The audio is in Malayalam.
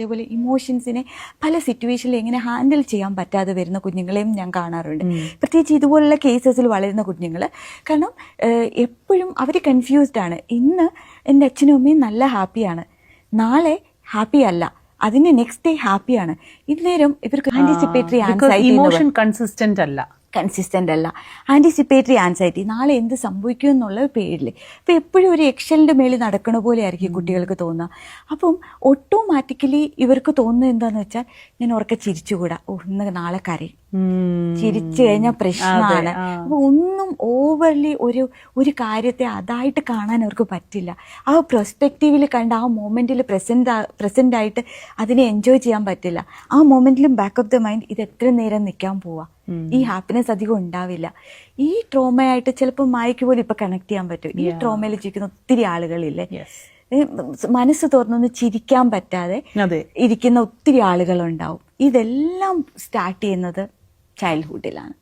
അതേപോലെ ഇമോഷൻസിനെ പല സിറ്റുവേഷനിൽ എങ്ങനെ ഹാൻഡിൽ ചെയ്യാൻ പറ്റാതെ വരുന്ന കുഞ്ഞുങ്ങളെയും ഞാൻ കാണാറുണ്ട്. പ്രത്യേകിച്ച് ഇതുപോലുള്ള കേസസിൽ വളരുന്ന കുഞ്ഞുങ്ങൾ. കാരണം എപ്പോഴും അവർ കൺഫ്യൂസ്ഡ് ആണ്. ഇന്ന് എൻ്റെ അച്ഛനും അമ്മയും നല്ല ഹാപ്പിയാണ്, നാളെ ഹാപ്പി അല്ല, അതിന് നെക്സ്റ്റ് ഡേ ഹാപ്പിയാണ്. ഇന്നേരം ഇവർക്ക് ആന്റിസിപ്പേറ്ററി ആൻസൈറ്റി കൺസിസ്റ്റന്റ് അല്ല, ആന്റിസിപ്പേറ്ററി ആൻസൈറ്റി, നാളെ എന്ത് സംഭവിക്കും എന്നുള്ള പേരിൽ. അപ്പം എപ്പോഴും ഒരു എക്ഷലിൻ്റെ മേളിൽ നടക്കണ പോലെ ആയിരിക്കും കുട്ടികൾക്ക് തോന്നുക. അപ്പം ഓട്ടോമാറ്റിക്കലി ഇവർക്ക് തോന്നുന്നത് എന്താണെന്ന് വെച്ചാൽ, ഞാൻ ഉറക്കെ ചിരിച്ചുകൂടാ, ഇന്ന് നാളെ കരയും, ചിരിച്ചു കഴിഞ്ഞാൽ പ്രശ്നമാണ്. അപ്പൊ ഒന്നും ഓവർലി ഒരു കാര്യത്തെ അതായിട്ട് കാണാൻ അവർക്ക് പറ്റില്ല. ആ പെർസ്പെക്റ്റീവിൽ കണ്ട് ആ മൊമെന്റിൽ പ്രസന്റ് ആയിട്ട് അതിനെ എൻജോയ് ചെയ്യാൻ പറ്റില്ല. ആ മൊമെന്റിലും ബാക്ക് ഓഫ് ദ മൈൻഡ് ഇത് എത്ര നേരം നിൽക്കാൻ പോവാ, ഈ ഹാപ്പിനെസ് അധികം ഉണ്ടാവില്ല. ഈ ട്രോമയായിട്ട് ചിലപ്പോൾ മായയ്ക്ക് പോലും ഇപ്പൊ കണക്ട് ചെയ്യാൻ പറ്റും. ഈ ട്രോമയിൽ ജീവിക്കുന്ന ഒത്തിരി ആളുകളില്ലേ, മനസ്സ് തുറന്നൊന്ന് ചിരിക്കാൻ പറ്റാതെ ഇരിക്കുന്ന ഒത്തിരി ആളുകളുണ്ടാവും. ഇതെല്ലാം സ്റ്റാർട്ട് ചെയ്യുന്നത് ചൈൽഡ്ഹുഡിലാണ്.